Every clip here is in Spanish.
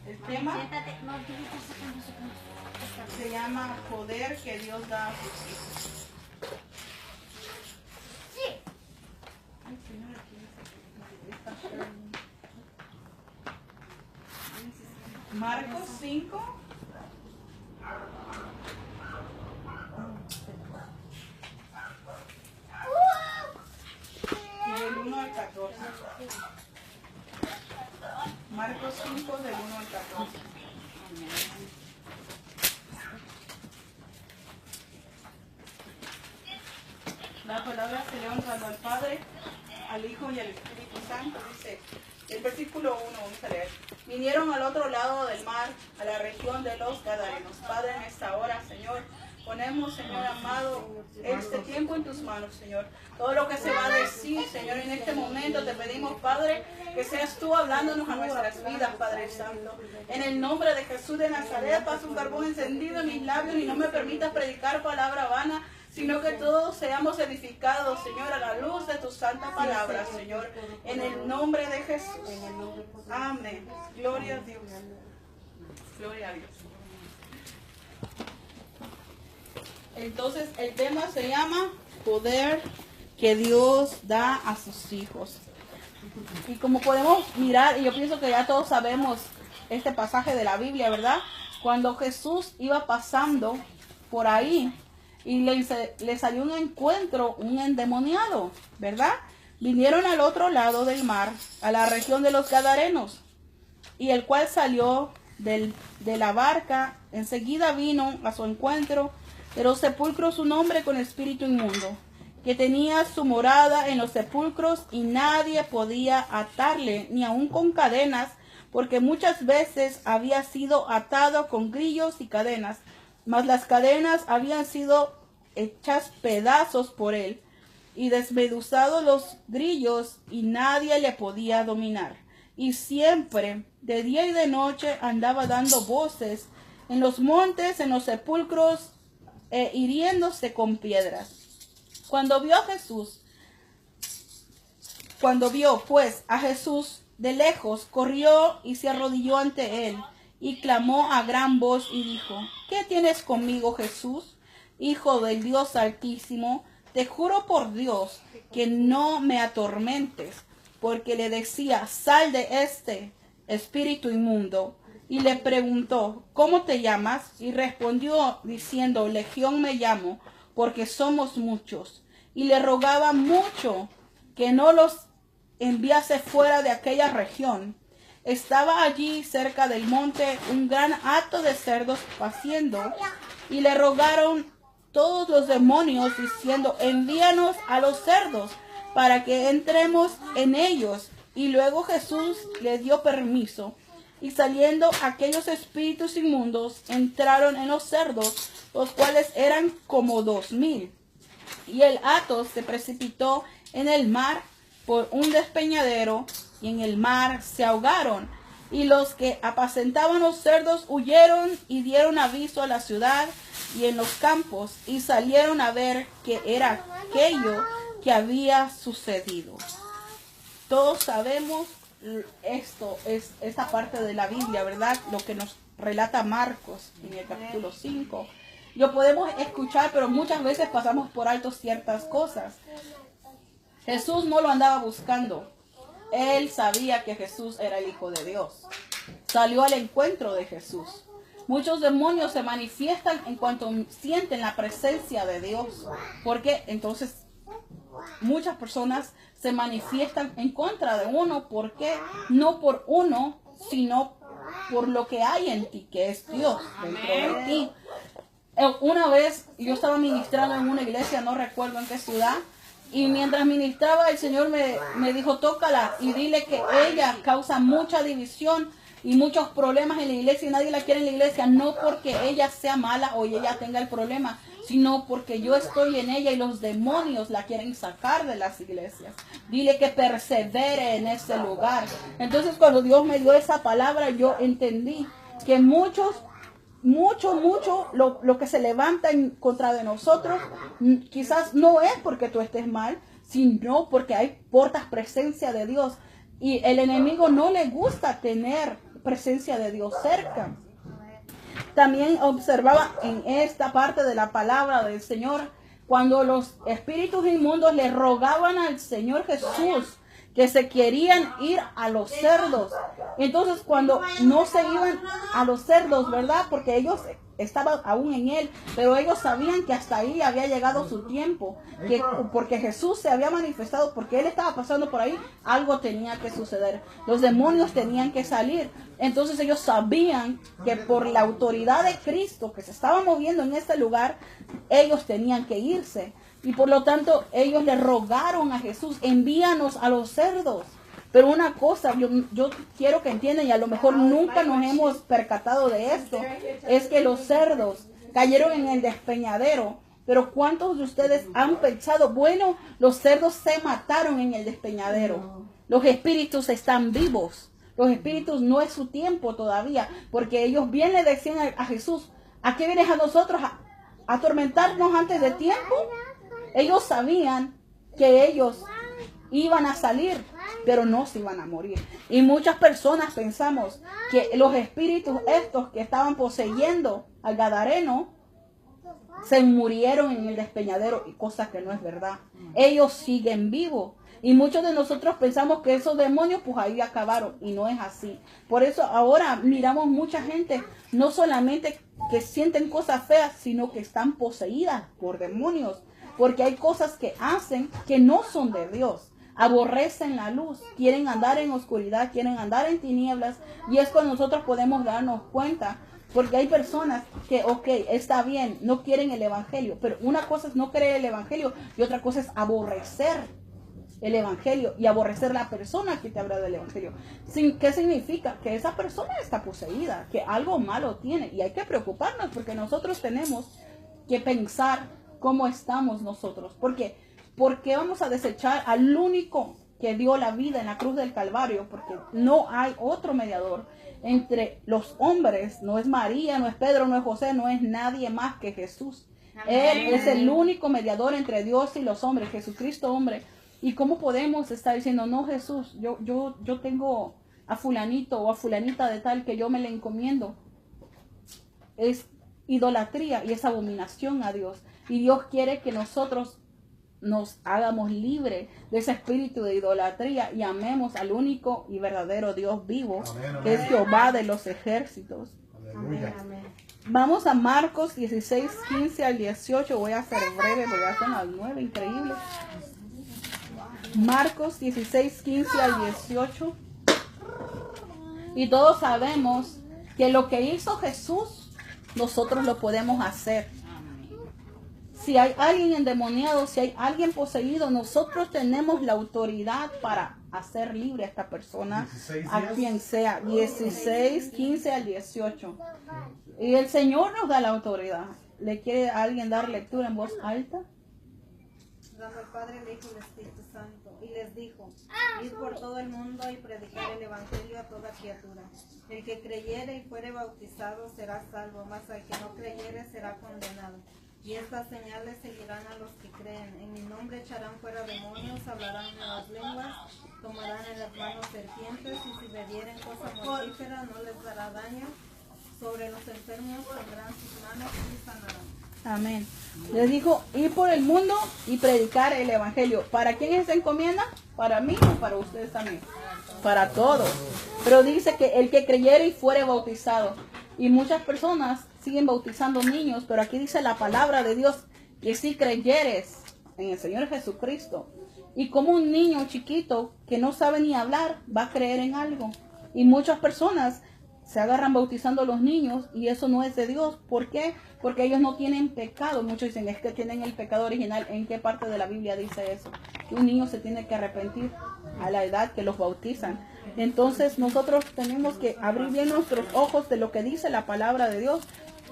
El tema se llama poder que Dios da a sus hijos. Ay, señora, Marcos 5. Del 1 al 14. Marcos 5 del 1 al 14. La palabra se le honra al Padre, al Hijo y al Espíritu Santo. Dice el versículo 1, vamos a leer. Vinieron al otro lado del mar, a la región de los Gadarenos. Padre, en esta hora, Señor, ponemos, Señor amado, este tiempo en tus manos, Señor. Todo lo que se va a decir, Señor, en este momento te pedimos, Padre, que seas tú hablándonos a nuestras vidas, Padre Santo. En el nombre de Jesús de Nazaret, pasa un carbón encendido en mis labios y no me permitas predicar palabra vana, sino que todos seamos edificados, Señor, a la luz de tu santa palabra, Señor. En el nombre de Jesús. Amén. Gloria a Dios. Gloria a Dios. Entonces, el tema se llama poder que Dios da a sus hijos. Y como podemos mirar, y yo pienso que ya todos sabemos este pasaje de la Biblia, ¿verdad? Cuando Jesús iba pasando por ahí y le salió un encuentro, un endemoniado, ¿verdad? Vinieron al otro lado del mar, a la región de los Gadarenos, y el cual salió de la barca, enseguida vino a su encuentro de los sepulcros un hombre con espíritu inmundo, que tenía su morada en los sepulcros y nadie podía atarle, ni aun con cadenas, porque muchas veces había sido atado con grillos y cadenas, mas las cadenas habían sido hechas pedazos por él, y desmeduzados los grillos, y nadie le podía dominar. Y siempre, de día y de noche, andaba dando voces en los montes, en los sepulcros, hiriéndose con piedras. Cuando vio pues a Jesús de lejos, corrió y se arrodilló ante él, y clamó a gran voz y dijo: ¿Qué tienes conmigo, Jesús, Hijo del Dios Altísimo? Te juro por Dios que no me atormentes. Porque le decía: sal de este espíritu inmundo. Y le preguntó: ¿cómo te llamas? Y respondió diciendo: Legión me llamo, porque somos muchos. Y le rogaba mucho que no los enviase fuera de aquella región. Estaba allí cerca del monte un gran hato de cerdos paciendo, y le rogaron todos los demonios diciendo: envíanos a los cerdos para que entremos en ellos. Y luego Jesús le dio permiso, y saliendo aquellos espíritus inmundos entraron en los cerdos, los cuales eran como 2000. Y el hato se precipitó en el mar por un despeñadero, y en el mar se ahogaron. Y los que apacentaban los cerdos huyeron y dieron aviso a la ciudad y en los campos, y salieron a ver qué era aquello que había sucedido. Todos sabemos esta parte de la Biblia, ¿verdad? Lo que nos relata Marcos en el capítulo 5. Lo podemos escuchar, pero muchas veces pasamos por alto ciertas cosas. Jesús no lo andaba buscando. Él sabía que Jesús era el Hijo de Dios. Salió al encuentro de Jesús. Muchos demonios se manifiestan en cuanto sienten la presencia de Dios. Porque entonces muchas personas se manifiestan en contra de uno. ¿Por qué? No por uno, sino por lo que hay en ti, que es Dios dentro de ti. Una vez yo estaba ministrando en una iglesia, no recuerdo en qué ciudad, y mientras ministraba el Señor me dijo: tócala y dile que ella causa mucha división y muchos problemas en la iglesia, y nadie la quiere en la iglesia, no porque ella sea mala o ella tenga el problema, sino porque yo estoy en ella y los demonios la quieren sacar de las iglesias. Dile que persevere en ese lugar. Entonces, cuando Dios me dio esa palabra, yo entendí que mucho lo que se levanta en contra de nosotros, quizás no es porque tú estés mal, sino porque hay portas presencia de Dios. Y el enemigo no le gusta tener presencia de Dios cerca. También observaba en esta parte de la palabra del Señor, cuando los espíritus inmundos le rogaban al Señor Jesús que se querían ir a los cerdos. Entonces, cuando no se iban a los cerdos, ¿verdad? Porque ellos estaban aún en él, pero ellos sabían que hasta ahí había llegado su tiempo, que porque Jesús se había manifestado, porque él estaba pasando por ahí, algo tenía que suceder. Los demonios tenían que salir. Entonces ellos sabían que por la autoridad de Cristo que se estaba moviendo en este lugar, ellos tenían que irse. Y por lo tanto, ellos le rogaron a Jesús, envíanos a los cerdos. Pero una cosa, yo quiero que entiendan, y a lo mejor nunca nos hemos percatado de esto, es que los cerdos cayeron en el despeñadero. Pero ¿cuántos de ustedes han pensado, bueno, los cerdos se mataron en el despeñadero? Los espíritus están vivos. Los espíritus no es su tiempo todavía, porque ellos bien le decían a Jesús, ¿a qué vienes a nosotros a atormentarnos antes de tiempo? Ellos sabían que ellos iban a salir, pero no se iban a morir. Y muchas personas pensamos que los espíritus estos que estaban poseyendo al Gadareno se murieron en el despeñadero, y cosa que no es verdad. Ellos siguen vivos. Y muchos de nosotros pensamos que esos demonios pues ahí acabaron, y no es así. Por eso ahora miramos mucha gente, no solamente que sienten cosas feas, sino que están poseídas por demonios. Porque hay cosas que hacen que no son de Dios. Aborrecen la luz, quieren andar en oscuridad, quieren andar en tinieblas. Y es cuando nosotros podemos darnos cuenta. Porque hay personas que, ok, está bien, no quieren el evangelio. Pero una cosa es no querer el evangelio y otra cosa es aborrecer el evangelio y aborrecer la persona que te habla del evangelio. ¿Qué significa? Que esa persona está poseída, que algo malo tiene. Y hay que preocuparnos porque nosotros tenemos que pensar cómo estamos nosotros. Porque ¿por qué vamos a desechar al único que dio la vida en la cruz del Calvario? Porque no hay otro mediador entre los hombres. No es María, no es Pedro, no es José, no es nadie más que Jesús. Él es el único mediador entre Dios y los hombres, Jesucristo hombre. ¿Y cómo podemos estar diciendo, no, Jesús, yo tengo a fulanito o a fulanita de tal que yo me le encomiendo? Es idolatría y es abominación a Dios. Y Dios quiere que nosotros nos hagamos libres de ese espíritu de idolatría y amemos al único y verdadero Dios vivo, amén, que es Jehová de los ejércitos. Amén, amén. Vamos a Marcos 16, 15 al 18. Voy a hacer breve porque ya son las 9, increíble. Marcos 16, 15 al 18. Y todos sabemos que lo que hizo Jesús, nosotros lo podemos hacer. Si hay alguien endemoniado, si hay alguien poseído, nosotros tenemos la autoridad para hacer libre a esta persona, a quien sea. 16, 15 al 18. Y el Señor nos da la autoridad. ¿Le quiere a alguien dar lectura en voz alta? Dando al Padre, el Hijo y el Espíritu Santo. Y les dijo, id por todo el mundo y predicar el Evangelio a toda criatura. El que creyere y fuere bautizado será salvo, mas al que no creyere será condenado. Y estas señales seguirán a los que creen. En mi nombre echarán fuera demonios, hablarán nuevas lenguas, tomarán en las manos serpientes, y si bebieren cosa mortífera no les dará daño. Sobre los enfermos pondrán sus manos y sanarán. Amén. Les dijo, ir por el mundo y predicar el evangelio. ¿Para quién es esa encomienda? ¿Para mí o para ustedes también? Para todos. Pero dice que el que creyere y fuere bautizado. Y muchas personas siguen bautizando niños, pero aquí dice la palabra de Dios que si creyeres en el Señor Jesucristo, y como un niño chiquito que no sabe ni hablar va a creer en algo. Y muchas personas se agarran bautizando a los niños y eso no es de Dios. ¿Por qué? Porque ellos no tienen pecado. Muchos dicen, es que tienen el pecado original. ¿En qué parte de la Biblia dice eso? Que un niño se tiene que arrepentir a la edad que los bautizan. Entonces nosotros tenemos que abrir bien nuestros ojos de lo que dice la palabra de Dios.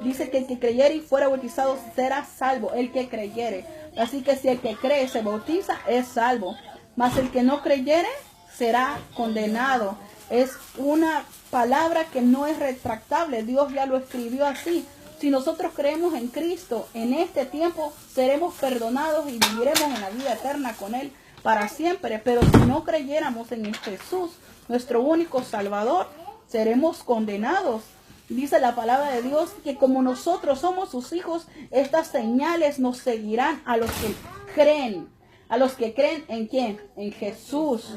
Dice que el que creyere y fuera bautizado será salvo, el que creyere. Así que si el que cree se bautiza, es salvo. Mas el que no creyere será condenado. Es una palabra que no es retractable. Dios ya lo escribió así. Si nosotros creemos en Cristo, en este tiempo seremos perdonados y viviremos en la vida eterna con Él para siempre. Pero si no creyéramos en Jesús, nuestro único Salvador, seremos condenados. Dice la palabra de Dios que como nosotros somos sus hijos, estas señales nos seguirán a los que creen. A los que creen en quién, en Jesús.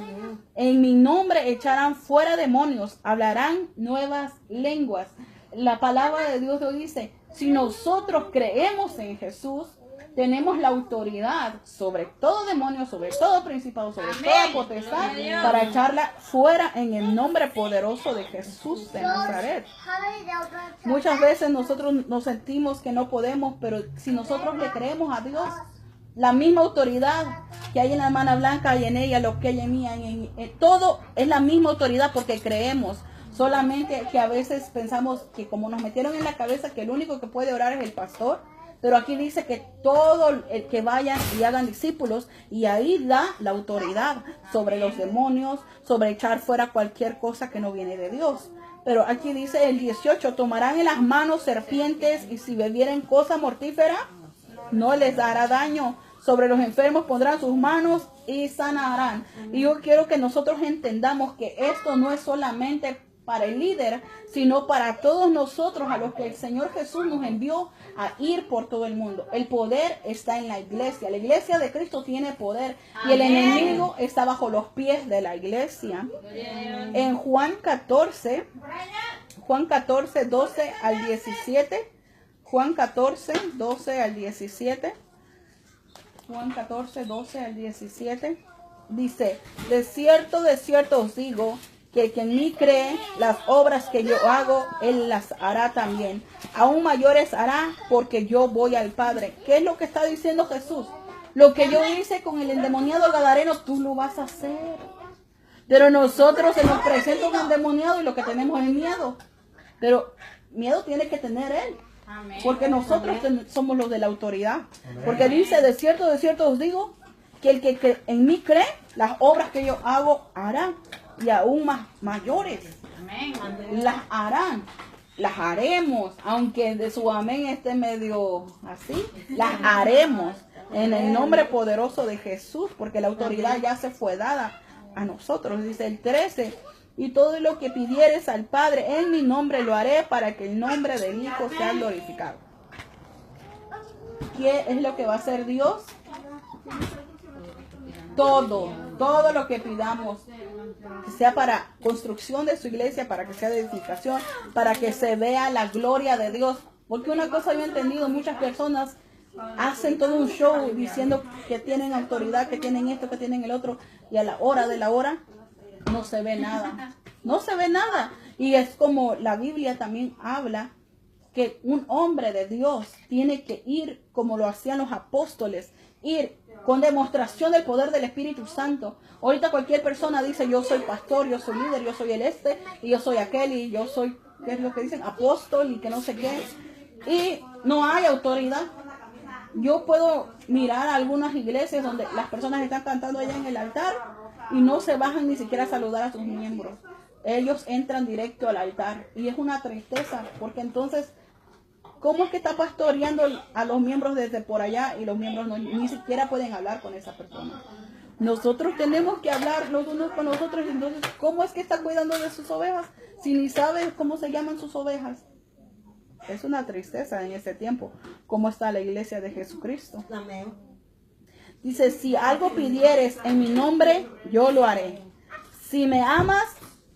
En mi nombre echarán fuera demonios, hablarán nuevas lenguas. La palabra de Dios lo dice, si nosotros creemos en Jesús, tenemos la autoridad sobre todo demonio, sobre todo principado, sobre toda potestad, para echarla fuera en el nombre poderoso de Jesús de Nazaret. Muchas veces nosotros nos sentimos que no podemos, pero si nosotros le creemos a Dios, la misma autoridad que hay en la hermana Blanca y en ella, lo que hay en mí, todo es la misma autoridad porque creemos. Solamente que a veces pensamos que como nos metieron en la cabeza que el único que puede orar es el pastor, pero aquí dice que todo el que vayan y hagan discípulos, y ahí da la autoridad sobre los demonios, sobre echar fuera cualquier cosa que no viene de Dios. Pero aquí dice el 18, tomarán en las manos serpientes y si bebieren cosa mortífera, no les dará daño. Sobre los enfermos pondrán sus manos y sanarán. Y yo quiero que nosotros entendamos que esto no es solamente para el líder, sino para todos nosotros a los que el Señor Jesús nos envió a ir por todo el mundo. El poder está en la iglesia. La iglesia de Cristo tiene poder. Y el enemigo está bajo los pies de la iglesia. En Juan 14, 12 al 17. Juan 14, 12 al 17. Juan 14, 12 al 17. Dice, de cierto os digo, que el que en mí cree, las obras que yo hago, él las hará también. Aún mayores hará, porque yo voy al Padre. ¿Qué es lo que está diciendo Jesús? Lo que yo hice con el endemoniado gadareno, tú lo vas a hacer. Pero nosotros se nos presenta un endemoniado y lo que tenemos es miedo. Pero miedo tiene que tener él. Porque nosotros somos los de la autoridad. Porque dice, de cierto os digo, que el que en mí cree, las obras que yo hago hará. Y aún más mayores. Las harán. Las haremos. Aunque de su amén esté medio así. Las haremos. En el nombre poderoso de Jesús. Porque la autoridad ya se fue dada a nosotros. Dice el 13. Y todo lo que pidieres al Padre en mi nombre lo haré para que el nombre del Hijo sea glorificado. ¿Qué es lo que va a hacer Dios? Todo lo que pidamos, que sea para construcción de su iglesia, para que sea de edificación, para que se vea la gloria de Dios. Porque una cosa yo he entendido, muchas personas hacen todo un show diciendo que tienen autoridad, que tienen esto, que tienen el otro, y a la hora de la hora no se ve nada. No se ve nada. Y es como la Biblia también habla, que un hombre de Dios tiene que ir como lo hacían los apóstoles, ir con demostración del poder del Espíritu Santo. Ahorita cualquier persona dice, yo soy pastor, yo soy líder, yo soy el y yo soy aquel, y yo soy, ¿qué es lo que dicen? Apóstol, y que no sé qué. Y no hay autoridad. Yo puedo mirar algunas iglesias donde las personas están cantando allá en el altar y no se bajan ni siquiera a saludar a sus miembros. Ellos entran directo al altar. Y es una tristeza, porque entonces, ¿cómo es que está pastoreando a los miembros desde por allá y los miembros ni siquiera pueden hablar con esa persona? Nosotros tenemos que hablar los unos con los otros. Entonces, ¿cómo es que está cuidando de sus ovejas si ni sabe cómo se llaman sus ovejas? Es una tristeza en este tiempo. ¿Cómo está la iglesia de Jesucristo? Amén. Dice, si algo pidieres en mi nombre, yo lo haré. Si me amas,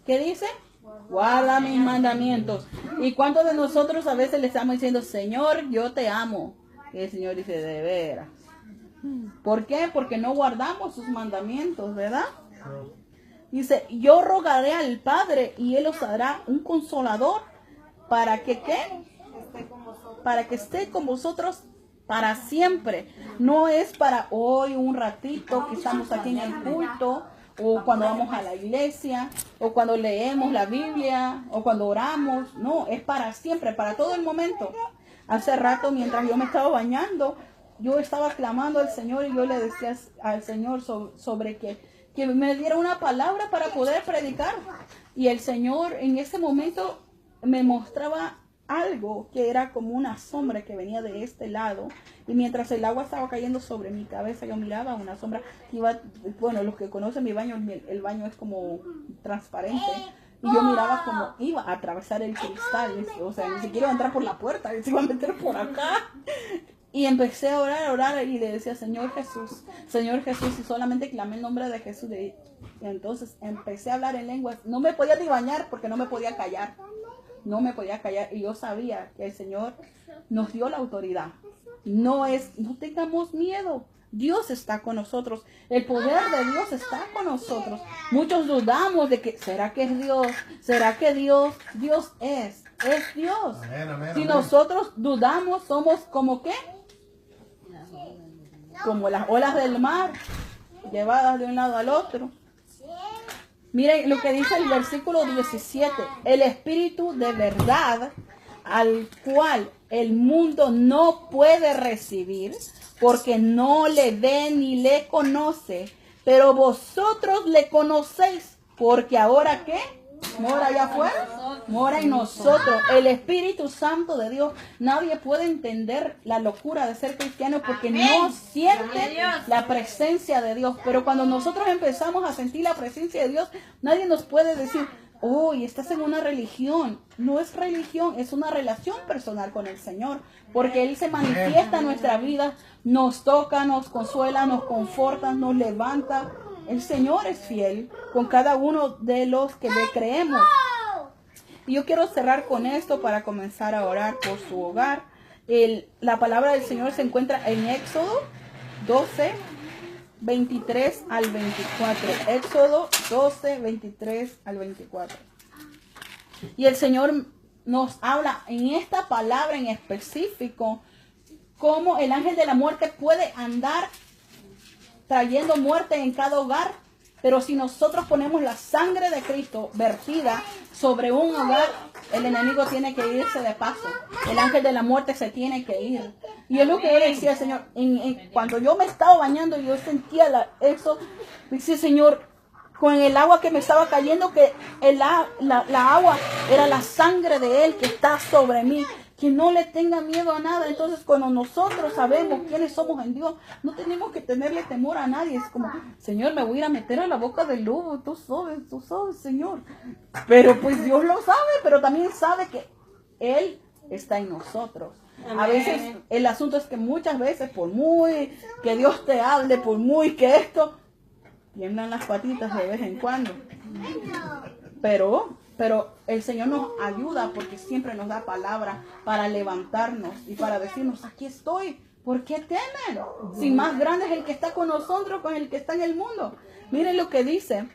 ¿qué dice? Guarda mis mandamientos. ¿Y cuántos de nosotros a veces le estamos diciendo, Señor, yo te amo? Y el Señor dice, de veras. ¿Por qué? Porque no guardamos sus mandamientos, ¿verdad? Dice, yo rogaré al Padre y Él os dará un consolador para que, ¿qué? Para que esté con vosotros para siempre. No es para hoy un ratito que estamos aquí en el culto, o cuando vamos a la iglesia, o cuando leemos la Biblia, o cuando oramos. No, es para siempre, para todo el momento. Hace rato, mientras yo me estaba bañando, yo estaba clamando al Señor y yo le decía al Señor sobre que me diera una palabra para poder predicar. Y el Señor en ese momento me mostraba algo que era como una sombra que venía de este lado, y mientras el agua estaba cayendo sobre mi cabeza, yo miraba una sombra que iba, bueno, los que conocen mi baño, el baño es como transparente, Y yo miraba como iba a atravesar el cristal. O sea, ni siquiera iba a entrar por la puerta, se iba a meter por acá. Y empecé a orar y le decía, Señor Jesús, y solamente clamé el nombre de Jesús. Y entonces empecé a hablar en lenguas. No me podía ni bañar porque no me podía callar. No me podía callar. Y yo sabía que el Señor nos dio la autoridad. No tengamos miedo. Dios está con nosotros. El poder de Dios está con nosotros. Muchos dudamos de que, ¿será que es Dios? ¿Será que Dios es Dios? Amén, amén, Si amén. nosotros dudamos, somos como ¿qué? Como las olas del mar, llevadas de un lado al otro. Miren lo que dice el versículo 17. El Espíritu de verdad, al cual el mundo no puede recibir, porque no le ve ni le conoce, pero vosotros le conocéis, porque ahora ¿qué? Mora allá afuera, mora en nosotros. El Espíritu Santo de Dios. Nadie puede entender la locura de ser cristiano porque no siente la presencia de Dios. Pero cuando nosotros empezamos a sentir la presencia de Dios, nadie nos puede decir, y estás en una religión. No es religión, es una relación personal con el Señor, porque Él se manifiesta en nuestra vida, nos toca, nos consuela, nos conforta, nos levanta. El Señor es fiel con cada uno de los que le creemos. Y yo quiero cerrar con esto para comenzar a orar por su hogar. La palabra del Señor se encuentra en Éxodo 12, 23 al 24. Éxodo 12, 23 al 24. Y el Señor nos habla en esta palabra en específico cómo el ángel de la muerte puede andar trayendo muerte en cada hogar, pero si nosotros ponemos la sangre de Cristo vertida sobre un hogar, el enemigo tiene que irse de paso. El ángel de la muerte se tiene que ir. Y es lo que yo decía, Señor, cuando yo me estaba bañando y yo sentía eso, dice, Señor, con el agua que me estaba cayendo, que la agua era la sangre de Él que está sobre mí. Que no le tenga miedo a nada. Entonces, cuando nosotros sabemos quiénes somos en Dios, no tenemos que tenerle temor a nadie. Es como, Señor, me voy a ir a meter a la boca del lobo. Tú sabes, Señor. Pero pues Dios lo sabe, pero también sabe que Él está en nosotros. A veces, el asunto es que muchas veces, por muy que Dios te hable, por muy que esto, tiemblan las patitas de vez en cuando. Pero el Señor nos ayuda porque siempre nos da palabra para levantarnos y para decirnos, aquí estoy. ¿Por qué temen? Si más grande es el que está con nosotros con el que está en el mundo. Miren lo que dice.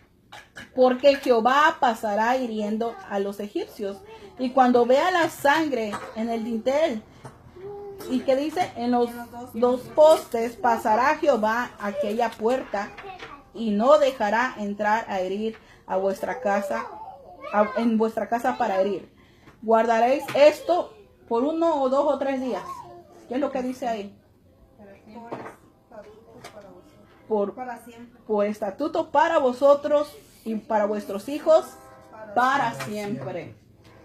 Porque Jehová pasará hiriendo a los egipcios. Y cuando vea la sangre en el dintel, y que dice, en los dos postes pasará Jehová aquella puerta y no dejará entrar a herir a vuestra casa, en vuestra casa para herir. Guardaréis esto por 1 o 2 o 3 días. ¿Qué es lo que dice ahí? Por estatuto para vosotros y para vuestros hijos para siempre.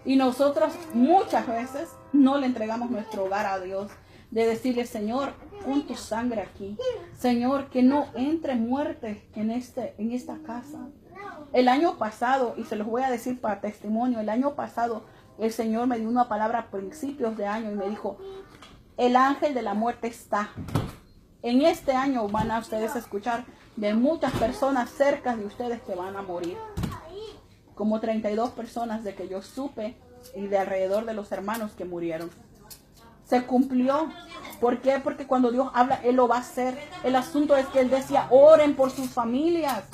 Y nosotros muchas veces no le entregamos nuestro hogar a Dios, de decirle, Señor, pon tu sangre aquí. Señor, que no entre muerte en esta casa. El año pasado, y se los voy a decir para testimonio, el año pasado el Señor me dio una palabra a principios de año y me dijo, el ángel de la muerte está. En este año van a ustedes escuchar de muchas personas cerca de ustedes que van a morir. Como 32 personas de que yo supe y de alrededor de los hermanos que murieron. Se cumplió. ¿Por qué? Porque cuando Dios habla, Él lo va a hacer. El asunto es que Él decía, oren por sus familias.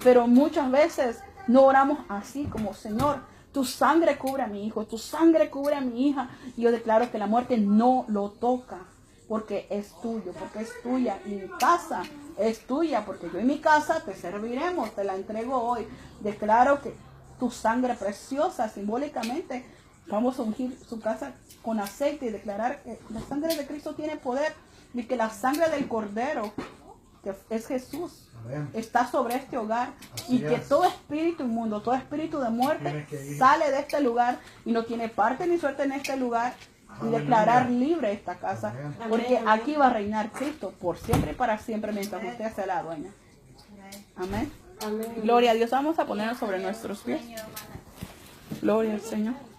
Pero muchas veces no oramos así como, Señor, tu sangre cubre a mi hijo, tu sangre cubre a mi hija. Y yo declaro que la muerte no lo toca, porque es tuyo, porque es tuya. Y mi casa es tuya, porque yo en mi casa te serviremos, te la entrego hoy. Declaro que tu sangre preciosa, simbólicamente, vamos a ungir su casa con aceite y declarar que la sangre de Cristo tiene poder y que la sangre del Cordero, que es Jesús, amén, está sobre este hogar. Así y que todo espíritu inmundo, todo espíritu de muerte sale de este lugar y no tiene parte ni suerte en este lugar. Y declarar libre esta casa, amén, porque aquí va a reinar Cristo por siempre y para siempre mientras usted sea la dueña. Amén. Amén. Gloria a Dios. Vamos a ponernos sobre nuestros pies. Gloria al Señor.